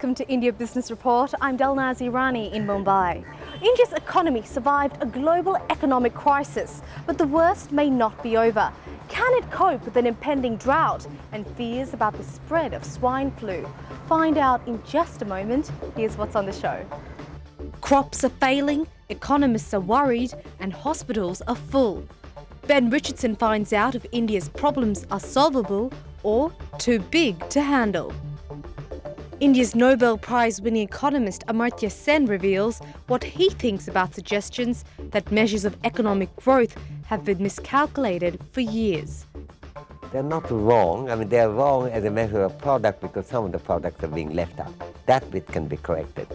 welcome to India Business Report. I'm Delnaz Irani in Mumbai. India's economy survived a global economic crisis, but the worst may not be over. Can it cope with an impending drought and fears about the spread of swine flu? Find out in just a moment. Here's what's on the show. Crops are failing, economists are worried, and hospitals are full. Ben Richardson finds out if India's problems are solvable or too big to handle. India's Nobel Prize-winning economist Amartya Sen reveals what he thinks about suggestions that measures of economic growth have been miscalculated for years. They're not wrong. I mean, they're wrong as a measure of product because some of the products are being left out. That bit can be corrected.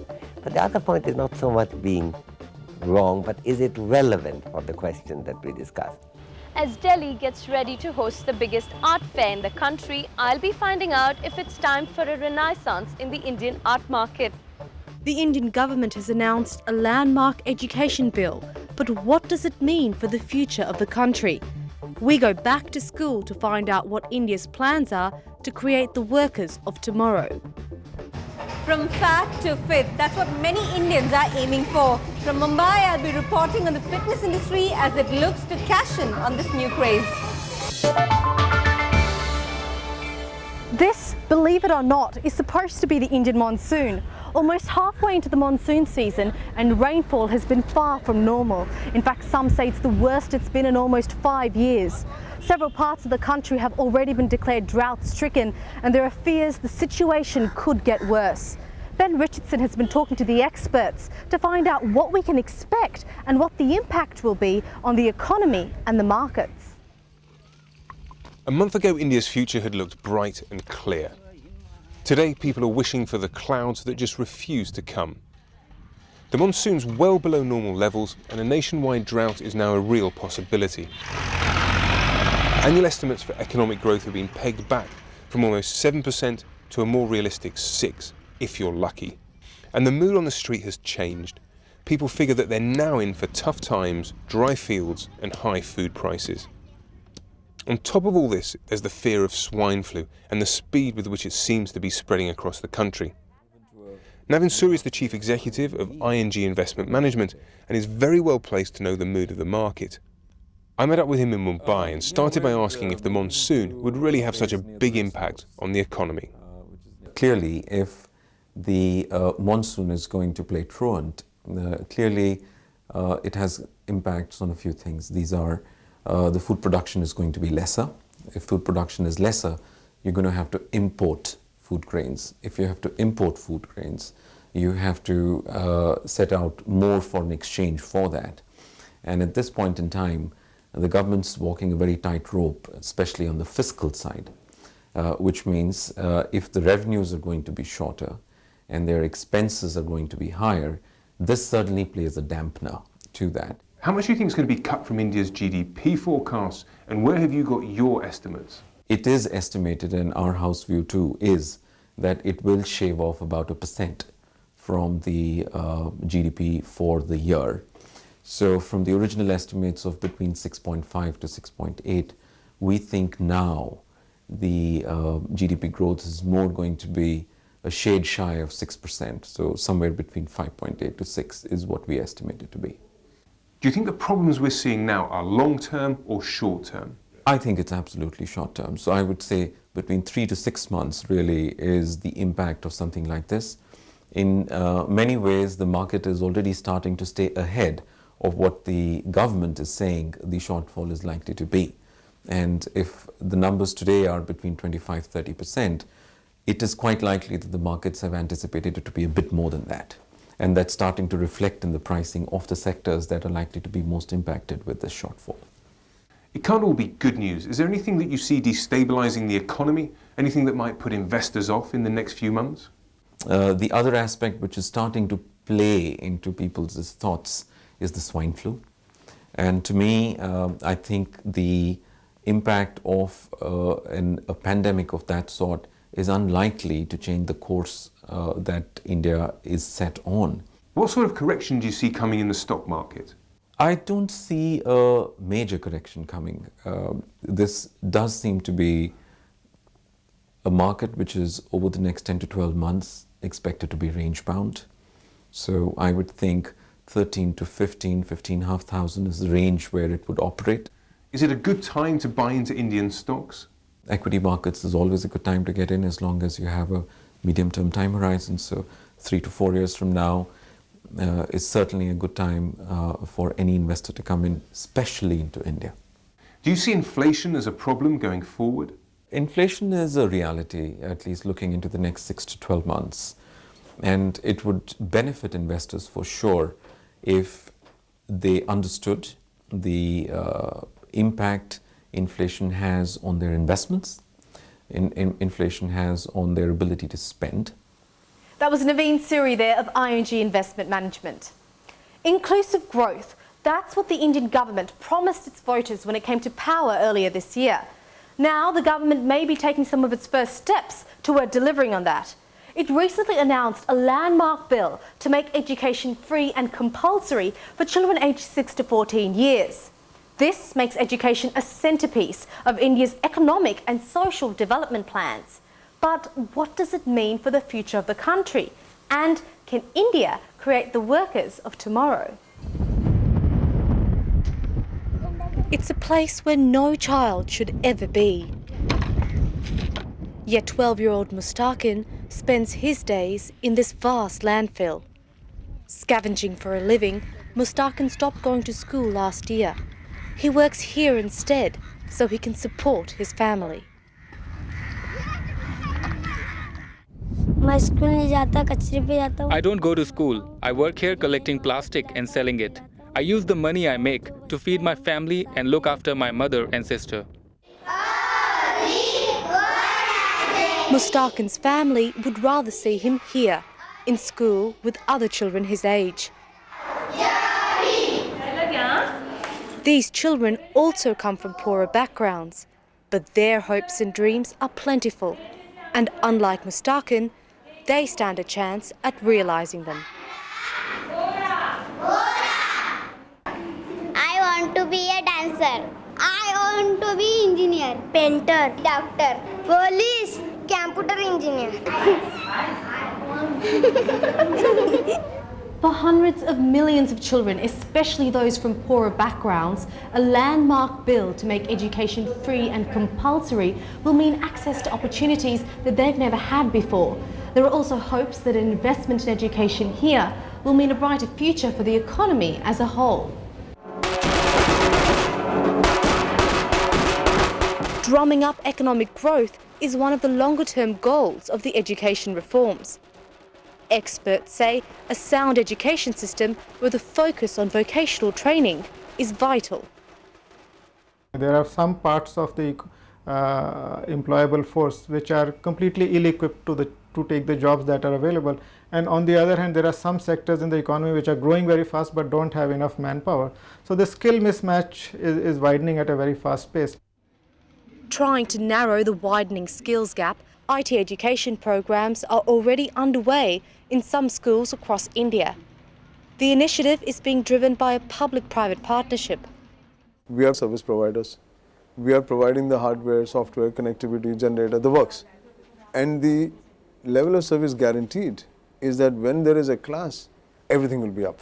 But the other point is not so much being wrong, but is it relevant for the question that we discussed? As Delhi gets ready to host the biggest art fair in the country, I'll be finding out if it's time for a renaissance in the Indian art market. The Indian government has announced a landmark education bill, but what does it mean for the future of the country? We go back to school to find out what India's plans are to create the workers of tomorrow. From fat to fit, that's what many Indians are aiming for. From Mumbai, I'll be reporting on the fitness industry as it looks to cash in on this new craze. This, believe it or not, is supposed to be the Indian monsoon. Almost halfway into the monsoon season, and rainfall has been far from normal. In fact, some say it's the worst it's been in almost 5 years. Several parts of the country have already been declared drought-stricken, and there are fears the situation could get worse. Ben Richardson has been talking to the experts to find out what we can expect and what the impact will be on the economy and the markets. A month ago, India's future had looked bright and clear. Today, people are wishing for the clouds that just refuse to come. The monsoon's well below normal levels, and a nationwide drought is now a real possibility. Annual estimates for economic growth have been pegged back from almost 7% to a more realistic 6%, if you're lucky. And the mood on the street has changed. People figure that they're now in for tough times, dry fields, and high food prices. On top of all this, there's the fear of swine flu and the speed with which it seems to be spreading across the country. Navin Suri is the chief executive of ING Investment Management and is very well placed to know the mood of the market. I met up with him in Mumbai and started by asking if the monsoon would really have such a big impact on the economy. Clearly, if the monsoon is going to play truant, clearly it has impacts on a few things. These are the food production is going to be lesser. If food production is lesser, you're going to have to import food grains. If you have to import food grains, you have to set out more foreign exchange for that. And at this point in time, the government's walking a very tight rope, especially on the fiscal side, which means if the revenues are going to be shorter and their expenses are going to be higher, this certainly plays a dampener to that. How much do you think is going to be cut from India's GDP forecasts, and where have you got your estimates? It is estimated, and our house view too is that it will shave off about 1% from the GDP for the year. So from the original estimates of between 6.5 to 6.8, we think now the GDP growth is more going to be a shade shy of 6%. So somewhere between 5.8 to 6 is what we estimate it to be. Do you think the problems we're seeing now are long-term or short-term? I think it's absolutely short-term. So I would say between 3 to 6 months really is the impact of something like this. In many ways, the market is already starting to stay ahead of what the government is saying the shortfall is likely to be. And if the numbers today are between 25–30%, it is quite likely that the markets have anticipated it to be a bit more than that. And that's starting to reflect in the pricing of the sectors that are likely to be most impacted with this shortfall. It can't all be good news. Is there anything that you see destabilising the economy? Anything that might put investors off in the next few months? The other aspect which is starting to play into people's thoughts is the swine flu. And to me, I think the impact of a pandemic of that sort is unlikely to change the course that India is set on. What sort of correction do you see coming in the stock market? I don't see a major correction coming. This does seem to be a market which is over the next 10 to 12 months expected to be range bound. So I would think 13 to 15,500 is the range where it would operate. Is it a good time to buy into Indian stocks? Equity markets is always a good time to get in as long as you have a medium-term time horizon. So 3 to 4 years from now is certainly a good time for any investor to come in, especially into India. Do you see inflation as a problem going forward? Inflation is a reality, at least looking into the next 6 to 12 months. And it would benefit investors for sure if they understood the impact inflation has on their investments, inflation has on their ability to spend. That was Naveen Suri there of ING Investment Management. Inclusive growth, that's what the Indian government promised its voters when it came to power earlier this year. Now the government may be taking some of its first steps toward delivering on that. It recently announced a landmark bill to make education free and compulsory for children aged 6 to 14 years. This makes education a centrepiece of India's economic and social development plans. But what does it mean for the future of the country? And can India create the workers of tomorrow? It's a place where no child should ever be. Yet 12-year-old Mustaqin spends his days in this vast landfill. Scavenging for a living, Mustaqin stopped going to school last year. He works here instead so he can support his family. I don't go to school. I work here collecting plastic and selling it. I use the money I make to feed my family and look after my mother and sister. Mustaqin's family would rather see him here, in school with other children his age. These children also come from poorer backgrounds, but their hopes and dreams are plentiful. And unlike Mustaqin, they stand a chance at realising them. I want to be a dancer. I want to be engineer, painter, doctor, police, computer engineer. For hundreds of millions of children, especially those from poorer backgrounds, a landmark bill to make education free and compulsory will mean access to opportunities that they've never had before. There are also hopes that an investment in education here will mean a brighter future for the economy as a whole. Drumming up economic growth is one of the longer-term goals of the education reforms. Experts say a sound education system with a focus on vocational training is vital. There are some parts of the employable force which are completely ill-equipped to take the jobs that are available, and on the other hand there are some sectors in the economy which are growing very fast but don't have enough manpower. So the skill mismatch is widening at a very fast pace. Trying to narrow the widening skills gap, IT education programs are already underway in some schools across India. The initiative is being driven by a public-private partnership. We are service providers. We are providing the hardware, software, connectivity, generator, the works. And the level of service guaranteed is that when there is a class, everything will be up.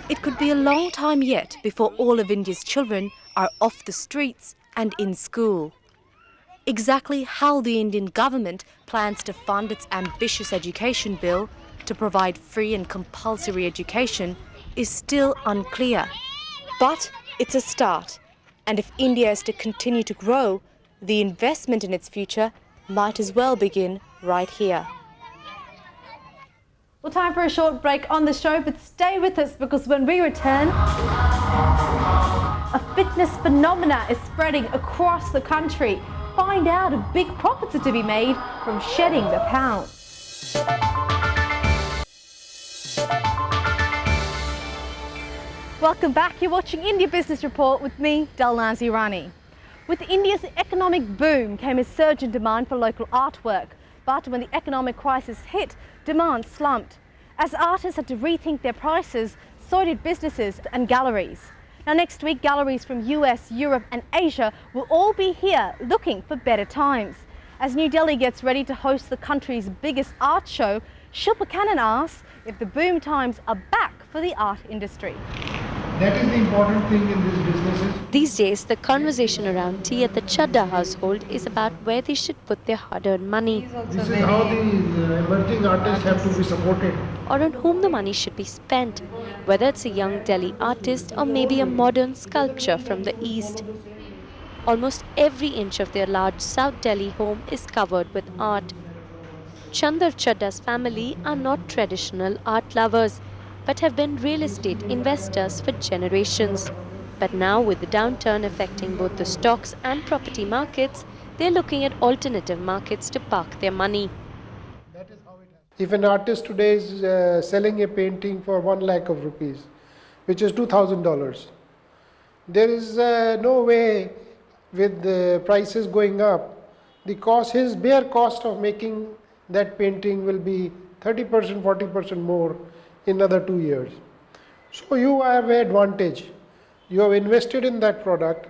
It could be a long time yet before all of India's children are off the streets and in school. Exactly how the Indian government plans to fund its ambitious education bill to provide free and compulsory education is still unclear. But it's a start, and if India is to continue to grow, the investment in its future might as well begin right here. Well, time for a short break on the show, but stay with us because when we return, a fitness phenomena is spreading across the country. Find out if big profits are to be made from shedding the pounds. Welcome back. You're watching India Business Report with me, Dalnazi Rani. With India's economic boom came a surge in demand for local artwork. But when the economic crisis hit, demand slumped. As artists had to rethink their prices, so did businesses and galleries. Now next week, galleries from US, Europe and Asia will all be here looking for better times. As New Delhi gets ready to host the country's biggest art show, Shilpa Kannan asks if the boom times are back for the art industry. That is the important thing in these businesses. These days, the conversation around tea at the Chadda household is about where they should put their hard-earned money, This is how the emerging artists have to be supported. or on whom the money should be spent, whether it's a young Delhi artist or maybe a modern sculpture from the East. Almost every inch of their large South Delhi home is covered with art. Chandar Chadda's family are not traditional art lovers, but have been real estate investors for generations. But now, with the downturn affecting both the stocks and property markets, they're looking at alternative markets to park their money. If an artist today is selling a painting for 1 lakh of rupees, which is $2,000, there is no way with the prices going up, his bare cost of making that painting will be 30%, 40% more in another 2 years. So you have an advantage. You have invested in that product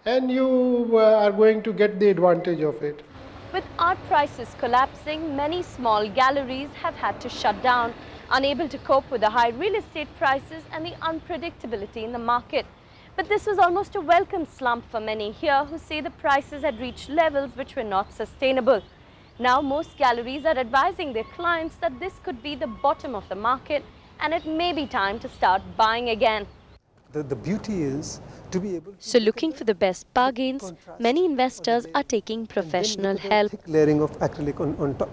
and you are going to get the advantage of it. With art prices collapsing, many small galleries have had to shut down, unable to cope with the high real estate prices and the unpredictability in the market. But this was almost a welcome slump for many here who say the prices had reached levels which were not sustainable. Now most galleries are advising their clients that this could be the bottom of the market and it may be time to start buying again. The beauty is to be able to... So looking for the best bargains, many investors are taking professional help. Thick layering of acrylic on top.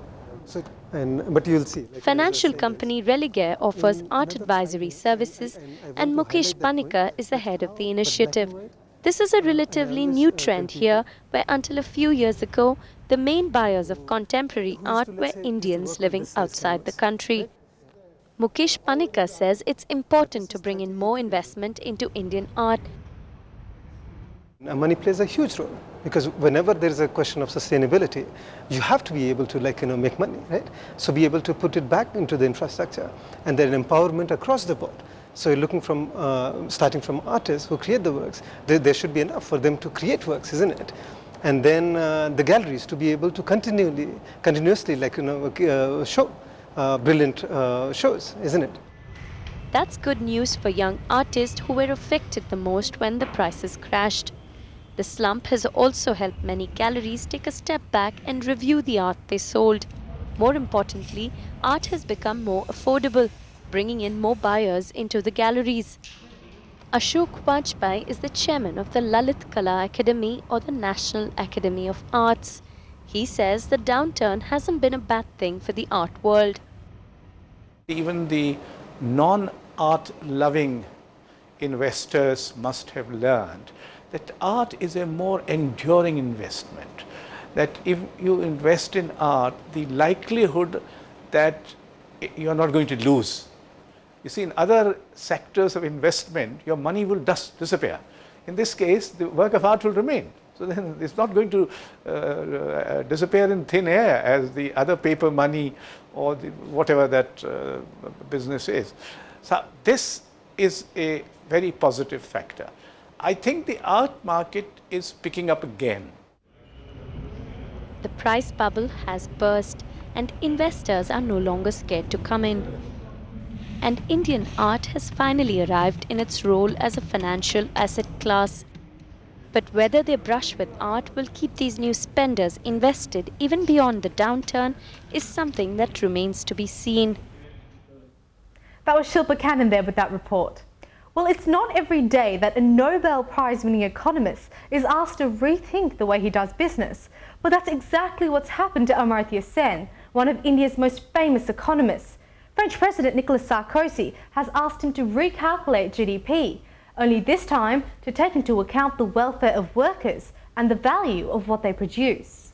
So, but you'll see. Financial company Religare offers art advisory services and Mukesh Panikar is the head of the initiative. This is a relatively new trend here where until a few years ago, the main buyers of contemporary art were Indians living outside the country. Mukesh Panikar says it's important to bring in more investment into Indian art. Money plays a huge role because whenever there is a question of sustainability, you have to be able to make money, right? So be able to put it back into the infrastructure and then empowerment across the board. So you're looking from, starting from artists who create the works, there should be enough for them to create works, isn't it? And then the galleries to be able to continuously show brilliant shows, isn't it? That's good news for young artists who were affected the most when the prices crashed. The slump has also helped many galleries take a step back and review the art they sold. More importantly, art has become more affordable, bringing in more buyers into the galleries. Ashok Vajpayee is the chairman of the Lalit Kala Academy or the National Academy of Arts. He says the downturn hasn't been a bad thing for the art world. Even the non-art loving investors must have learned that art is a more enduring investment. That if you invest in art, the likelihood that you are not going to lose. You see, in other sectors of investment, your money will disappear. In this case, the work of art will remain. So then it's not going to disappear in thin air as the other paper money or whatever that business is. So this is a very positive factor. I think the art market is picking up again. The price bubble has burst and investors are no longer scared to come in. And Indian art has finally arrived in its role as a financial asset class. But whether their brush with art will keep these new spenders invested even beyond the downturn is something that remains to be seen. That was Shilpa Kannan there with that report. Well, it's not every day that a Nobel Prize-winning economist is asked to rethink the way he does business. But that's exactly what's happened to Amartya Sen, one of India's most famous economists. French President Nicolas Sarkozy has asked him to recalculate GDP, only this time to take into account the welfare of workers and the value of what they produce.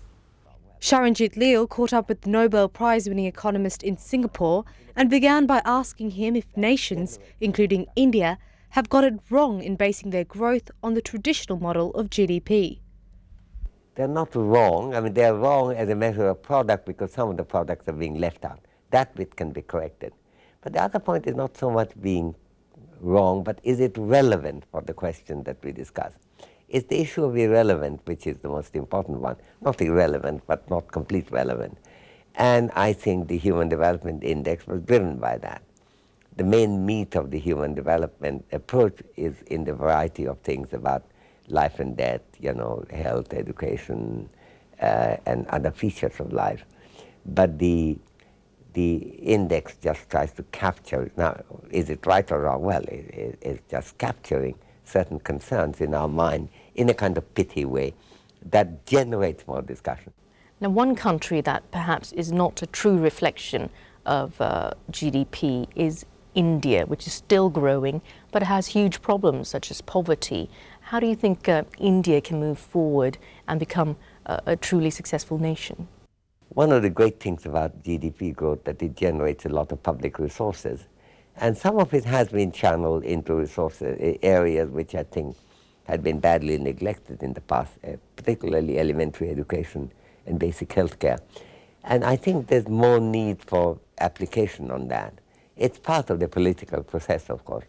Charanjit Leel caught up with the Nobel Prize-winning economist in Singapore and began by asking him if nations, including India, have got it wrong in basing their growth on the traditional model of GDP. They're not wrong. I mean, they're wrong as a measure of product because some of the products are being left out. That bit can be corrected. But the other point is not so much being wrong, but is it relevant for the question that we discussed? It's the issue of irrelevant, which is the most important one. Not irrelevant, but not complete relevant. And I think the Human Development Index was driven by that. The main meat of the human development approach is in the variety of things about life and death, health, education, and other features of life. But the index just tries to capture, now, is it right or wrong? Well, it's just capturing certain concerns in our mind in a kind of pithy way that generates more discussion. Now, one country that perhaps is not a true reflection of GDP is India, which is still growing, but has huge problems such as poverty. How do you think India can move forward and become a truly successful nation? One of the great things about GDP growth that it generates a lot of public resources, and some of it has been channeled into resources areas which I think had been badly neglected in the past, particularly elementary education and basic health care. And I think there's more need for application on that. It's part of the political process, of course.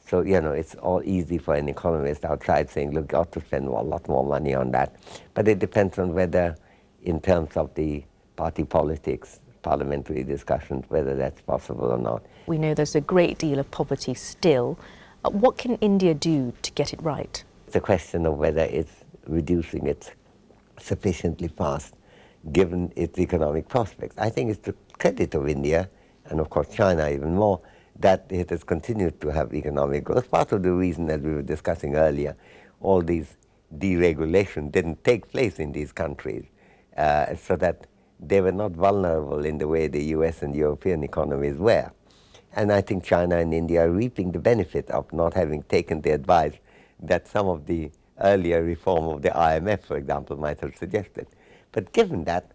So, it's all easy for an economist outside saying, look, you ought to spend a lot more money on that. But it depends on whether, in terms of the party politics, parliamentary discussions, whether that's possible or not. We know there's a great deal of poverty still. What can India do to get it right? It's a question of whether it's reducing it sufficiently fast, given its economic prospects. I think it's the credit of India, and of course China even more, that it has continued to have economic growth. Part of the reason, as we were discussing earlier, all these deregulation didn't take place in these countries, so that they were not vulnerable in the way the US and European economies were. And I think China and India are reaping the benefit of not having taken the advice that some of the earlier reform of the IMF, for example, might have suggested. But given that,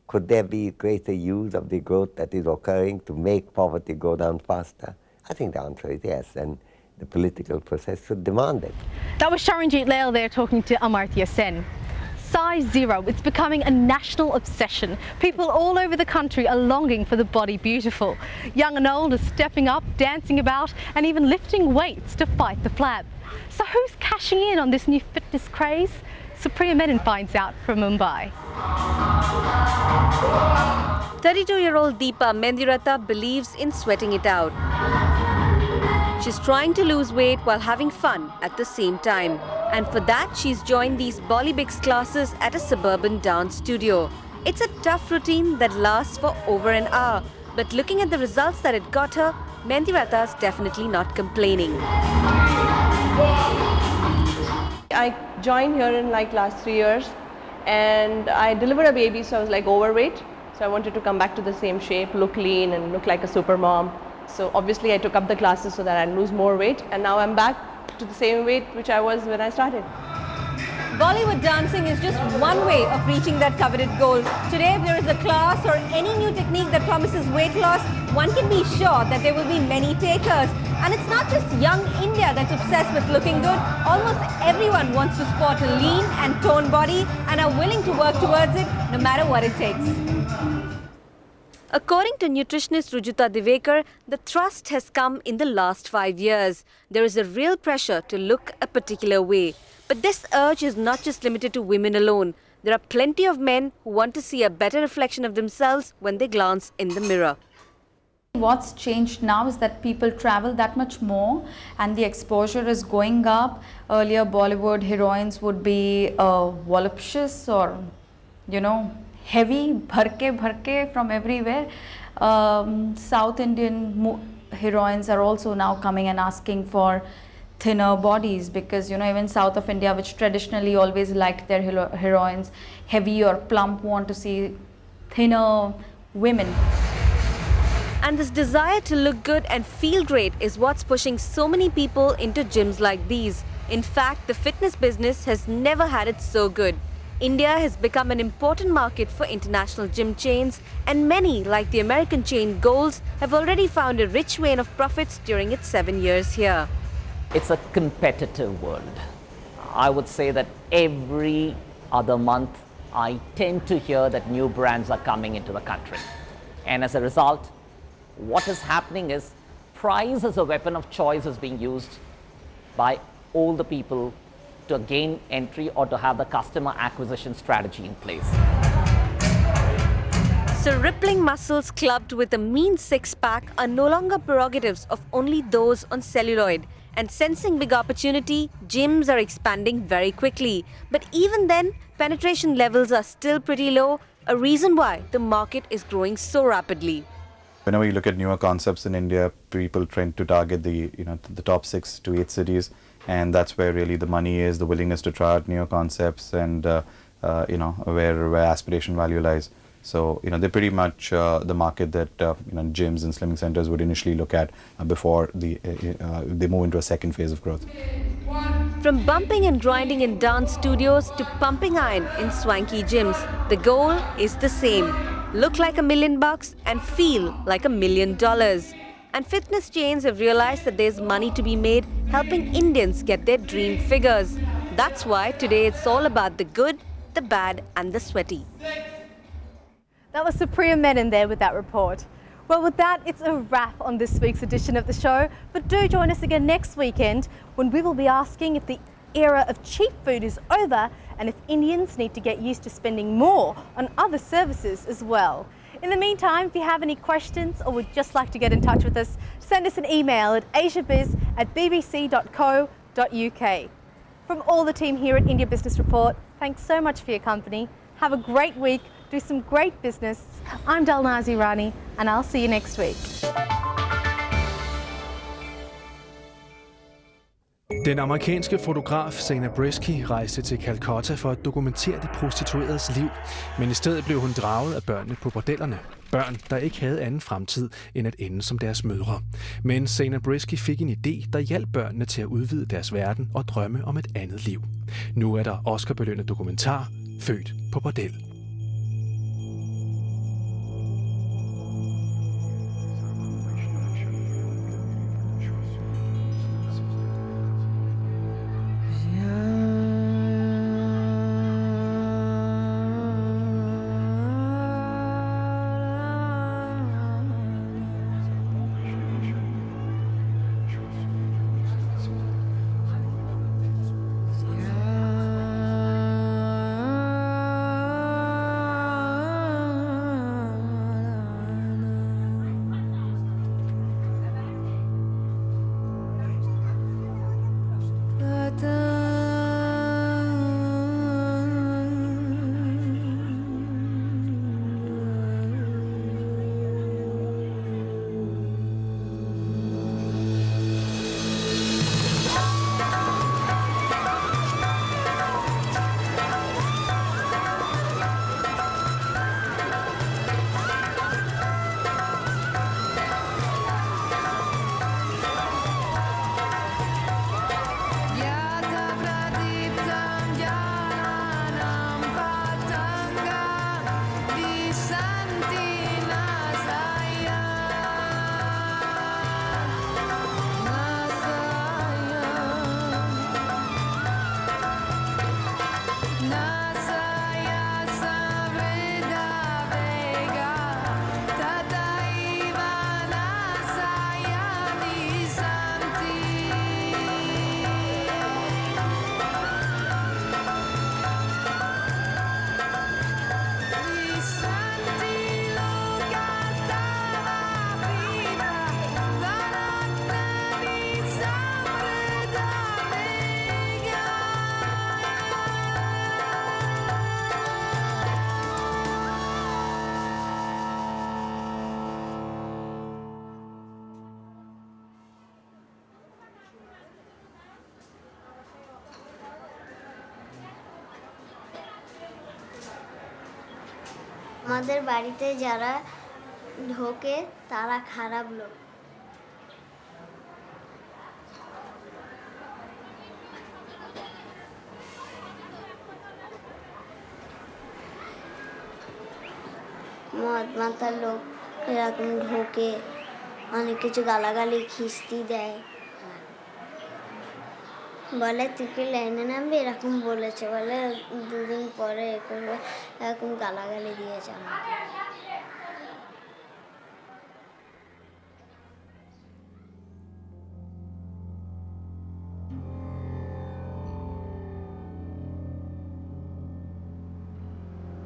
could there be greater use of the growth that is occurring to make poverty go down faster? I think the answer is yes, and the political process should demand it. That was Charanjit Lal there talking to Amartya Sen. Size zero, it's becoming a national obsession. People all over the country are longing for the body beautiful. Young and old are stepping up, dancing about, and even lifting weights to fight the flab. So who's cashing in on this new fitness craze? Supriya Menon finds out from Mumbai. 32-year-old Deepa Mendiratha believes in sweating it out. She's trying to lose weight while having fun at the same time. And for that, she's joined these Bollybics classes at a suburban dance studio. It's a tough routine that lasts for over an hour. But looking at the results that it got her, Mendiratha's definitely not complaining. I joined here in last 3 years, and I delivered a baby, so I was overweight. So I wanted to come back to the same shape, look lean and look like a super mom. So obviously I took up the classes so that I'd lose more weight, and now I'm back to the same weight which I was when I started. Bollywood dancing is just one way of reaching that coveted goal. Today, if there is a class or any new technique that promises weight loss, one can be sure that there will be many takers. And it's not just young India that's obsessed with looking good. Almost everyone wants to sport a lean and toned body and are willing to work towards it no matter what it takes. According to nutritionist Rujuta Divekar, the thrust has come in the last 5 years. There is a real pressure to look a particular way. But this urge is not just limited to women alone. There are plenty of men who want to see a better reflection of themselves when they glance in the mirror. What's changed now is that people travel that much more and the exposure is going up. Earlier Bollywood heroines would be voluptuous or, heavy, bharke from everywhere. South Indian heroines are also now coming and asking for thinner bodies because, even south of India, which traditionally always liked their heroines heavy or plump, want to see thinner women. And this desire to look good and feel great is what's pushing so many people into gyms like these. In fact, the fitness business has never had it so good. India has become an important market for international gym chains, and many, like the American chain Gold's, have already found a rich vein of profits during its 7 years here. It's a competitive world. I would say that every other month, I tend to hear that new brands are coming into the country. And as a result, what is happening is price as a weapon of choice is being used by all the people to gain entry or to have the customer acquisition strategy in place. So rippling muscles clubbed with a mean six-pack are no longer prerogatives of only those on celluloid. And sensing big opportunity, gyms are expanding very quickly. But even then, penetration levels are still pretty low, a reason why the market is growing so rapidly. Whenever you look at newer concepts in India, people tend to target the top 6 to 8 cities, and that's where really the money is, the willingness to try out newer concepts, and where aspiration value lies. So they're pretty much the market that gyms and slimming centers would initially look at before they move into a second phase of growth. From bumping and grinding in dance studios to pumping iron in swanky gyms, the goal is the same. Look like $1 million and feel like $1 million. And fitness chains have realized that there's money to be made helping Indians get their dream figures. That's why today it's all about the good, the bad and the sweaty. That was Supriya Menon there with that report. Well, with that, it's a wrap on this week's edition of the show. But do join us again next weekend when we will be asking if the era of cheap food is over and if Indians need to get used to spending more on other services as well. In the meantime, if you have any questions or would just like to get in touch with us, send us an email at asiabiz@bbc.co.uk. From all the team here at India Business Report, thanks so much for your company. Have a great week, do some great business. I'm Dalnazi Rani and I'll see you next week. Den amerikanske fotograf Sana Bresky rejste til Calcutta for at dokumentere de prostitueredes liv, men i stedet blev hun draget af børnene på bordellerne. Børn, der ikke havde anden fremtid end at ende som deres mødre. Men Sana Bresky fik en idé, der hjalp børnene til at udvide deres verden og drømme om et andet liv. Nu er der Oscar-belønnet dokumentar, Født på bordel. আমাদের বাড়িতে যারা ঢোকে তারা খারাপ লোক। মদ মাতাল লোক এরকম ঢোকে, অনেক কিছু গালাগালি খিস্তি দেয়, বলে তুই কি লাইনে নামবি এরকম বলেছে, বলে দুদিন পরে এরকম গালাগালি দিয়েছে আমাকে।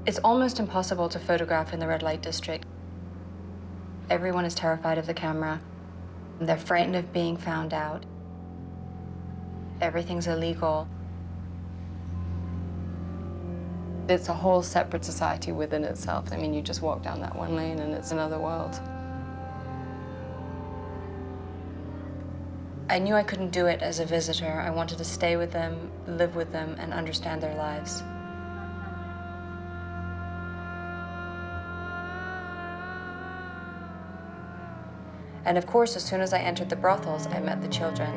It's almost impossible to photograph in the red light district. Everyone is terrified of the camera. They're frightened of being found out. Everything's illegal. It's a whole separate society within itself. I mean, you just walk down that one lane and it's another world. I knew I couldn't do it as a visitor. I wanted to stay with them, live with them, and understand their lives. And of course, as soon as I entered the brothels, I met the children.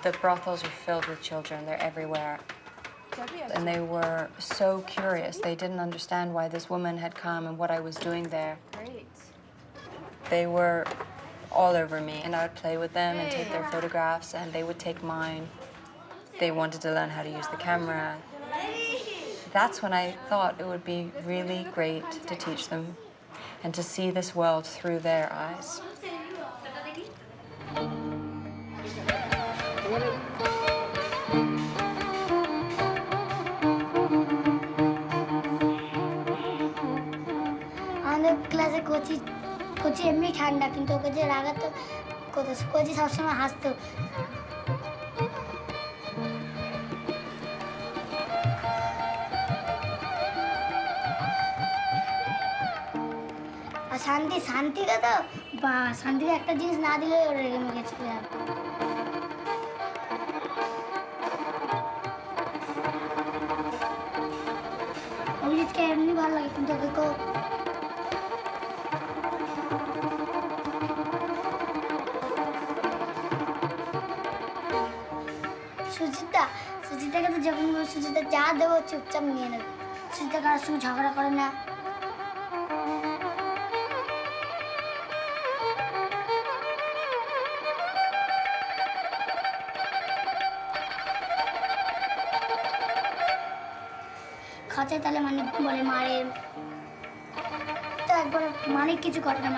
The brothels are filled with children. They're everywhere. And they were so curious. They didn't understand why this woman had come and what I was doing there. Great. They were all over me, and I would play with them and take their photographs, and they would take mine. They wanted to learn how to use the camera. That's when I thought it would be really great to teach them and to see this world through their eyes. আমাদের ক্লাসে কোচি এমনি ঠান্ডা, কিন্তু ওকে যে রাগাতো কোচি সবসময় হাসতো। আর শান্তিকে তো শান্তিকে একটা জিনিস না দিলে রেগে মেগে চলে যাবে। অভিজিৎকে এমনি ভালো লাগে, কিন্তু ওকে সুচিতাকে তো যখন সুচিতা যা দেবো চুপচাপ নিয়ে নেবে। সুচিতা কারোর সঙ্গে ঝগড়া করে না। খাঁচায় তাহলে মানে বলে মারে, তো একবার মানে কিছু করে না।